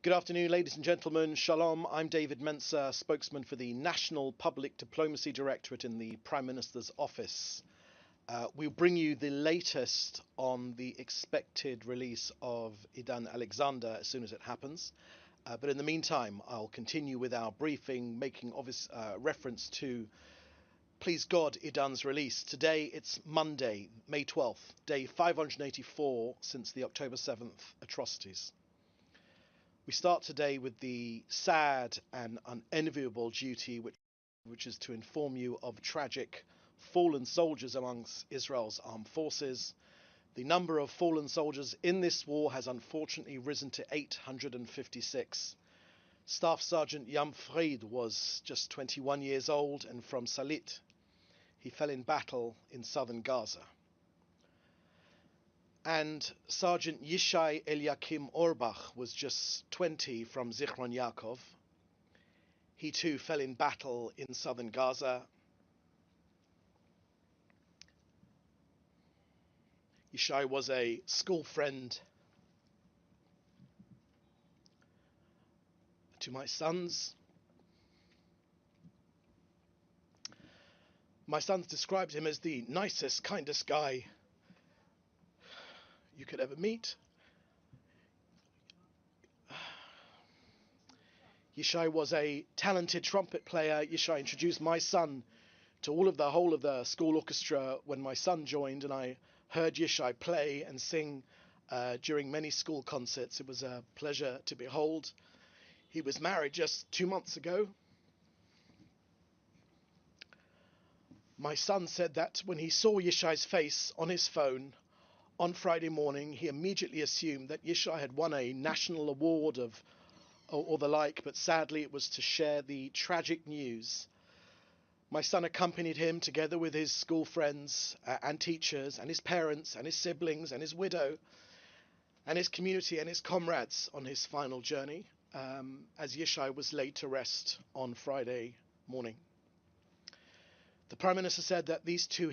Good afternoon, ladies and gentlemen. Shalom. I'm David Mencer, spokesman for the National Public Diplomacy Directorate in the Prime Minister's office. We'll bring you the latest on the expected release of Idan Alexander as soon as it happens. But in the meantime, I'll continue with our briefing, making obvious reference to, please God, Idan's release. Today, it's Monday, May 12th, day 584 since the October 7th atrocities. We start today with the sad and unenviable duty, which is to inform you of tragic fallen soldiers amongst Israel's armed forces. The number of fallen soldiers in this war has unfortunately risen to 856. Staff Sergeant Yam Fried was just 21 years old and from Salit. He fell in battle in southern Gaza. And Sergeant Yishai Eliakim Orbach was just 20 from Zichron Yaakov. He too fell in battle in southern Gaza. Yishai was a school friend to my sons. My sons described him as the nicest, kindest guy you could ever meet. Yishai was a talented trumpet player. Yishai introduced my son to the whole of the school orchestra when my son joined, and I heard Yishai play and sing during many school concerts. It was a pleasure to behold. He was married just 2 months ago. My son said that when he saw Yishai's face on his phone on Friday morning, he immediately assumed that Yishai had won a national award or the like, but sadly it was to share the tragic news. My son accompanied him together with his school friends and teachers and his parents and his siblings and his widow and his community and his comrades on his final journey as Yishai was laid to rest on Friday morning. The Prime Minister said that these two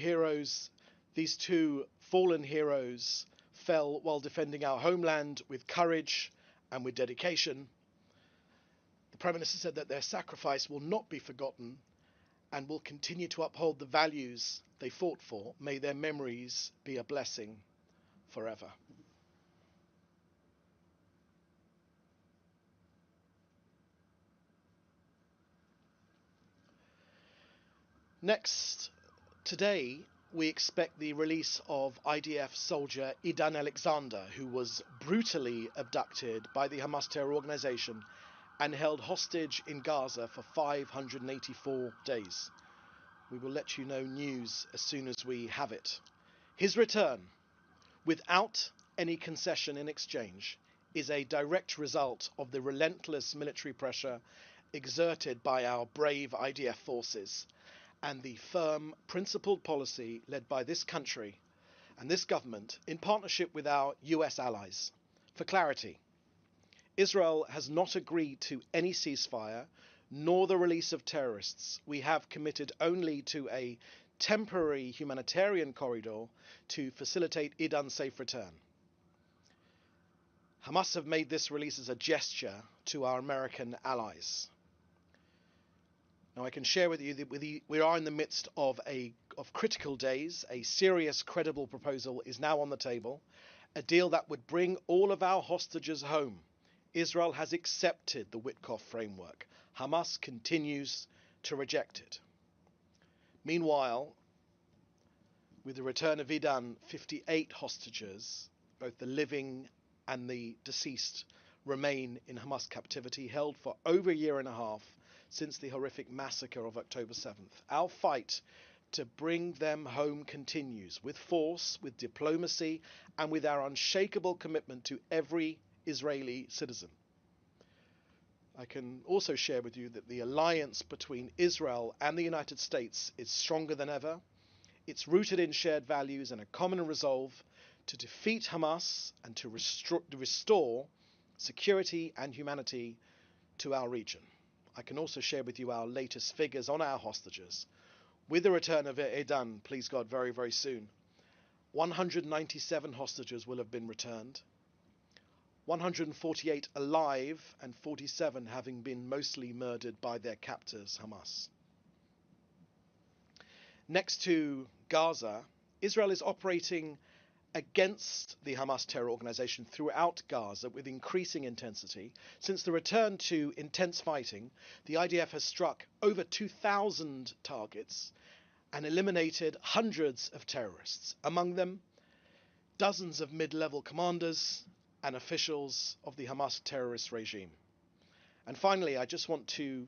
fallen heroes, fell while defending our homeland with courage and with dedication. The Prime Minister said that their sacrifice will not be forgotten and will continue to uphold the values they fought for. May their memories be a blessing forever. Next, today, we expect the release of IDF soldier Idan Alexander, who was brutally abducted by the Hamas terror organization and held hostage in Gaza for 584 days. We will let you know news as soon as we have it. His return, without any concession in exchange, is a direct result of the relentless military pressure exerted by our brave IDF forces and the firm, principled policy led by this country and this government in partnership with our US allies. For clarity, Israel has not agreed to any ceasefire nor the release of terrorists. We have committed only to a temporary humanitarian corridor to facilitate Idan's safe return. Hamas have made this release as a gesture to our American allies. Now, I can share with you that we are in the midst of critical days. A serious, credible proposal is now on the table, a deal that would bring all of our hostages home. Israel has accepted the Witkoff framework. Hamas continues to reject it. Meanwhile, with the return of Idan, 58 hostages, both the living and the deceased, remain in Hamas captivity, held for over a year and a half since the horrific massacre of October 7th. Our fight to bring them home continues with force, with diplomacy, and with our unshakable commitment to every Israeli citizen. I can also share with you that the alliance between Israel and the United States is stronger than ever. It's rooted in shared values and a common resolve to defeat Hamas and to restore security and humanity to our region. I can also share with you our latest figures on our hostages. With the return of Idan, please God, very, very soon, 197 hostages will have been returned. 148 alive and 47 having been mostly murdered by their captors, Hamas. Next to Gaza, Israel is operating against the Hamas terror organization throughout Gaza with increasing intensity. Since the return to intense fighting, the IDF has struck over 2,000 targets and eliminated hundreds of terrorists, among them dozens of mid-level commanders and officials of the Hamas terrorist regime. And finally, I just want to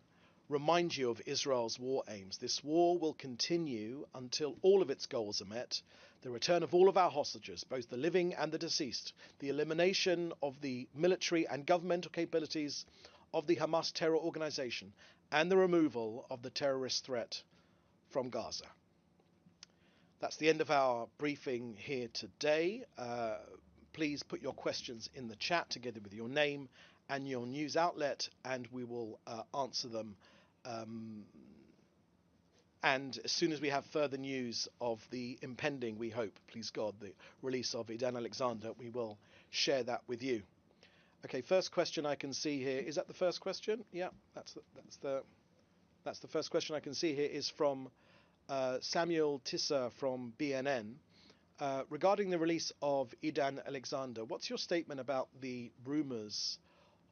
remind you of Israel's war aims. This war will continue until all of its goals are met: the return of all of our hostages, both the living and the deceased, the elimination of the military and governmental capabilities of the Hamas terror organization, and the removal of the terrorist threat from Gaza. That's the end of our briefing here today. Please put your questions in the chat together with your name and your news outlet, and we will answer them. And as soon as we have further news of the impending, we hope, please God, the release of Idan Alexander, we will share that with you. Okay, first question I can see here. Is that the first question? Yeah, that's the first question I can see here is from Samuel Tisser from BNN. Regarding the release of Idan Alexander, what's your statement about the rumors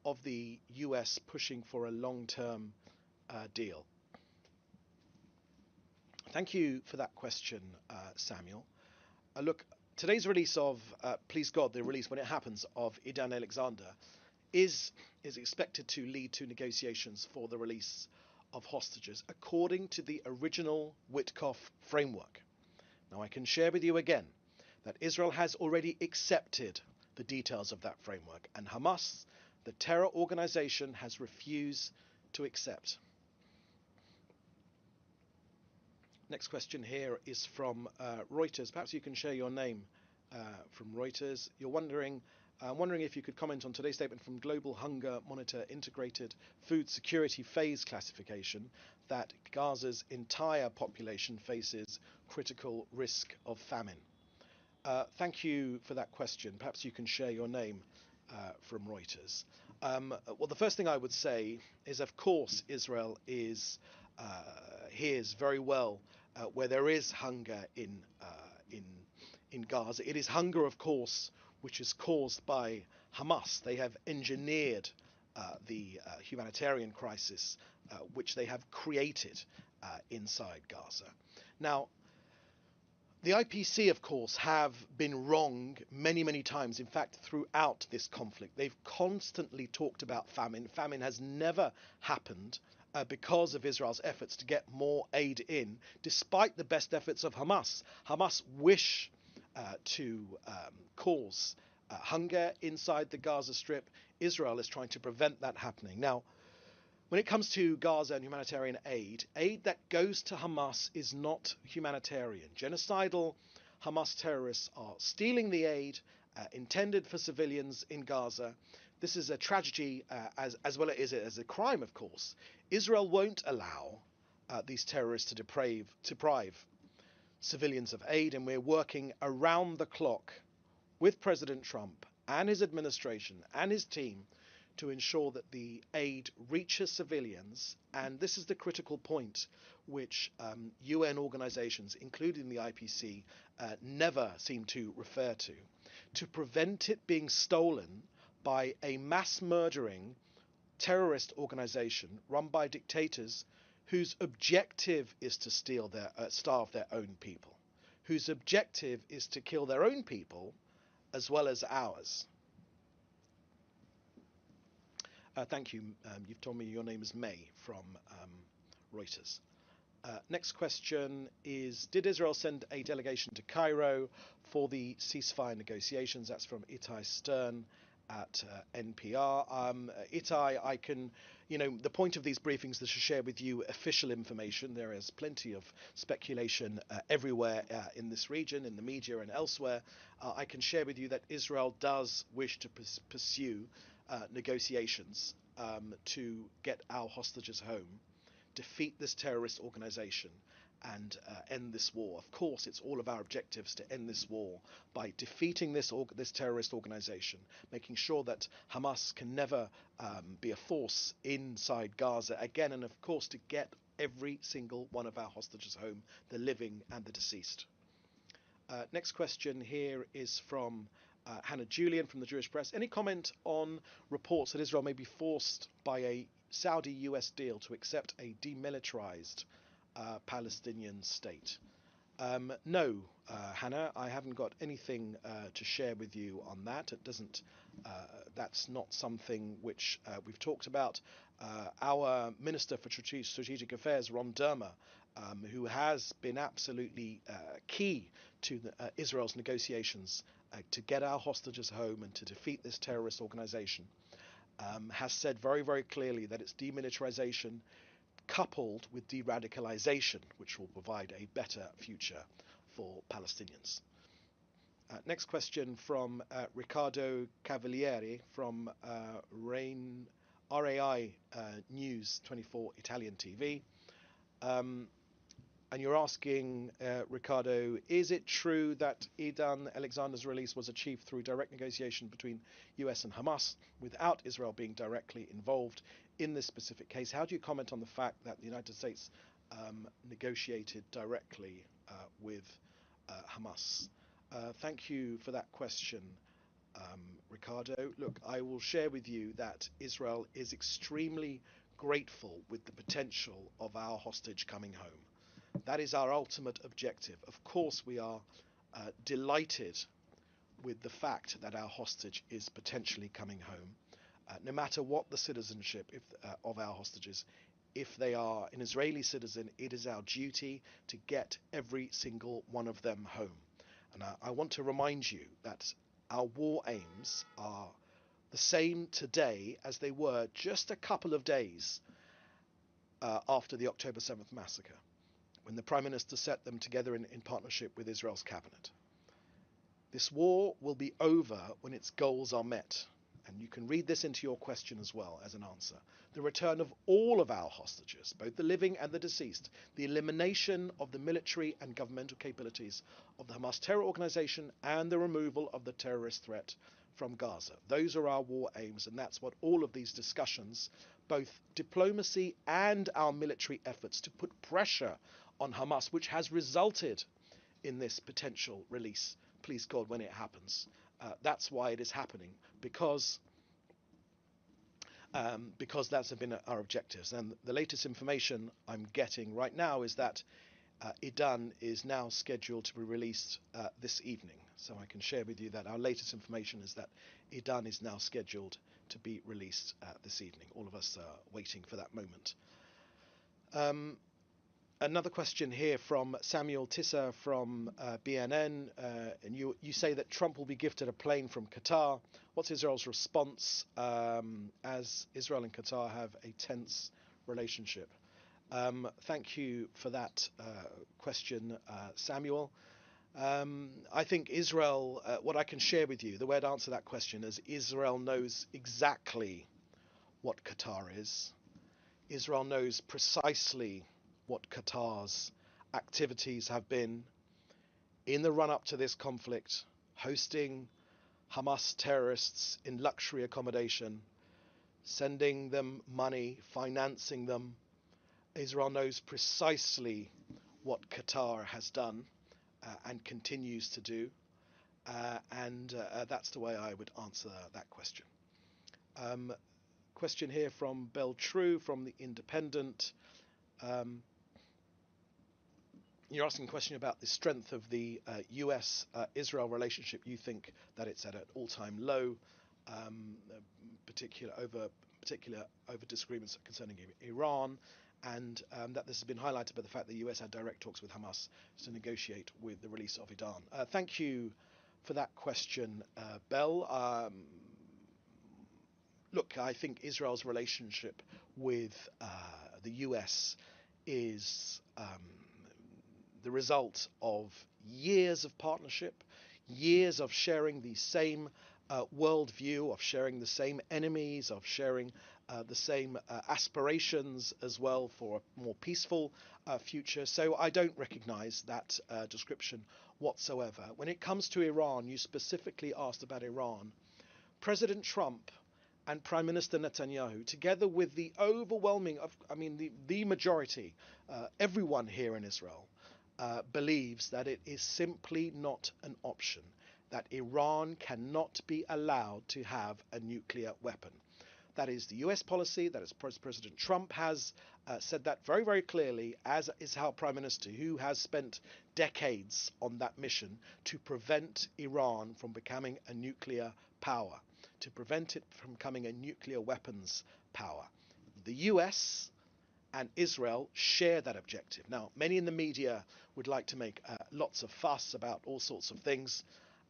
of the US pushing for a long-term deal? Thank you for that question, Samuel. Look, today's release of, please God, the release when it happens of Idan Alexander is expected to lead to negotiations for the release of hostages according to the original Witkoff framework. Now, I can share with you again that Israel has already accepted the details of that framework, and Hamas, the terror organization, has refused to accept. Next question here is from Reuters. Perhaps you can share your name from Reuters. I'm wondering if you could comment on today's statement from Global Hunger Monitor Integrated Food Security Phase Classification that Gaza's entire population faces critical risk of famine. Thank you for that question. Perhaps you can share your name from Reuters. Well, the first thing I would say is, of course, Israel hears very well where there is hunger in Gaza. It is hunger, of course, which is caused by Hamas. They have engineered the humanitarian crisis which they have created inside Gaza. Now, the IPC, of course, have been wrong many, many times. In fact, throughout this conflict, they've constantly talked about famine. Famine has never happened because of Israel's efforts to get more aid in, despite the best efforts of Hamas. Hamas wish to cause hunger inside the Gaza Strip. Israel is trying to prevent that happening. Now, when it comes to Gaza and humanitarian aid that goes to Hamas is not humanitarian. Genocidal Hamas terrorists are stealing the aid intended for civilians in Gaza. This is a tragedy as well as a crime, of course. Israel won't allow these terrorists to deprive civilians of aid, and we're working around the clock with President Trump and his administration and his team to ensure that the aid reaches civilians. And this is the critical point which UN organizations, including the IPC, never seem to refer to prevent it being stolen by a mass murdering terrorist organization run by dictators whose objective is to starve their own people, whose objective is to kill their own people as well as ours. Thank you. You've told me your name is May from Reuters. Next question is, did Israel send a delegation to Cairo for the ceasefire negotiations? That's from Itai Stern at NPR. Itai, the point of these briefings is to share with you official information. There is plenty of speculation everywhere in this region, in the media and elsewhere. I can share with you that Israel does wish to pursue negotiations to get our hostages home, defeat this terrorist organization, and end this war. Of course, it's all of our objectives to end this war by defeating this terrorist organization, making sure that Hamas can never be a force inside Gaza again, and of course to get every single one of our hostages home, the living and the deceased. Next question here is from Hannah Julian from the Jewish Press. Any comment on reports that Israel may be forced by a Saudi-US deal to accept a demilitarized Palestinian state? No, Hannah, I haven't got anything to share with you on that. It doesn't. That's not something which we've talked about. Our Minister for Strategic Affairs, Ron Dermer, who has been absolutely key to Israel's negotiations to get our hostages home and to defeat this terrorist organization, has said very, very clearly that it's demilitarization coupled with de-radicalization which will provide a better future for Palestinians. Next question from Riccardo Cavalieri from RAI News 24 Italian TV. And you're asking, Riccardo, is it true that Idan Alexander's release was achieved through direct negotiation between US and Hamas without Israel being directly involved in this specific case? How do you comment on the fact that the United States negotiated directly with Hamas? Thank you for that question, Riccardo. Look, I will share with you that Israel is extremely grateful with the potential of our hostage coming home. That is our ultimate objective. Of course, we are delighted with the fact that our hostage is potentially coming home, no matter what the citizenship of our hostages. If they are an Israeli citizen, it is our duty to get every single one of them home. And I want to remind you that our war aims are the same today as they were just a couple of days after the October 7th massacre, when the Prime Minister set them together in partnership with Israel's cabinet. This war will be over when its goals are met. And you can read this into your question as well as an answer. The return of all of our hostages, both the living and the deceased, the elimination of the military and governmental capabilities of the Hamas terror organization, and the removal of the terrorist threat from Gaza. Those are our war aims, and that's what all of these discussions, both diplomacy and our military efforts to put pressure on Hamas, which has resulted in this potential release, please God, when it happens. That's why it is happening, because that's been our objectives. And the latest information I'm getting right now is that Idan is now scheduled to be released this evening. So I can share with you that our latest information is that Idan is now scheduled to be released this evening. All of us are waiting for that moment. Another question here from Samuel Tisser from BNN, and you say that Trump will be gifted a plane from Qatar. What's Israel's response, as Israel and Qatar have a tense relationship? Thank you for that question, Samuel. I think Israel, what I can share with you, the way I'd answer that question is Israel knows exactly what Qatar is. Israel knows precisely what Qatar's activities have been in the run-up to this conflict, hosting Hamas terrorists in luxury accommodation, sending them money, financing them. Israel knows precisely what Qatar has done and continues to do, and that's the way I would answer that question. Question here from Beltrue from The Independent. You're asking a question about the strength of the US-Israel relationship. You think that it's at an all-time low, particular over disagreements concerning Iran, and that this has been highlighted by the fact that the US had direct talks with Hamas to negotiate with the release of Idan. Thank you for that question, Bell. Look, I think Israel's relationship with the US is the result of years of partnership, years of sharing the same worldview, of sharing the same enemies, of sharing the same aspirations as well for a more peaceful future. So I don't recognize that description whatsoever. When it comes to Iran, you specifically asked about Iran. President Trump and Prime Minister Netanyahu, together with the overwhelming, the majority, everyone here in Israel, believes that it is simply not an option, that Iran cannot be allowed to have a nuclear weapon. That is the US policy, that is President Trump has said that very, very clearly, as is our Prime Minister, who has spent decades on that mission to prevent Iran from becoming a nuclear power, to prevent it from becoming a nuclear weapons power. The US and Israel share that objective. Now, many in the media would like to make lots of fuss about all sorts of things.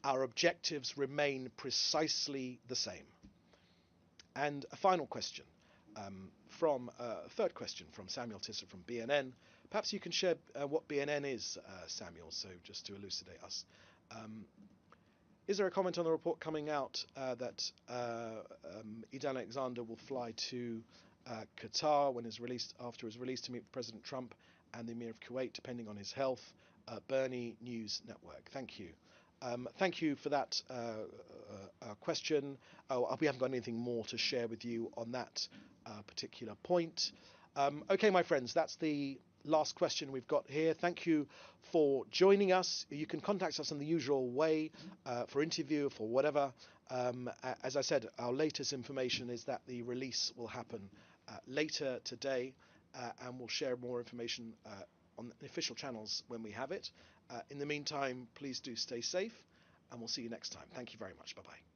Our objectives remain precisely the same. And a final question, a third question from Samuel Tisser from BNN. Perhaps you can share what BNN is, Samuel, so just to elucidate us. Is there a comment on the report coming out that Idan Alexander will fly to Qatar after his release to meet President Trump and the Emir of Kuwait, depending on his health? Bernie News Network. Thank you. Thank you for that question. We haven't got anything more to share with you on that particular point. Okay, my friends, that's the last question we've got here. Thank you for joining us. You can contact us in the usual way for interview, for whatever. As I said, our latest information is that the release will happen later today, and we'll share more information on the official channels when we have it. In the meantime, please do stay safe, and we'll see you next time. Thank you very much. Bye-bye.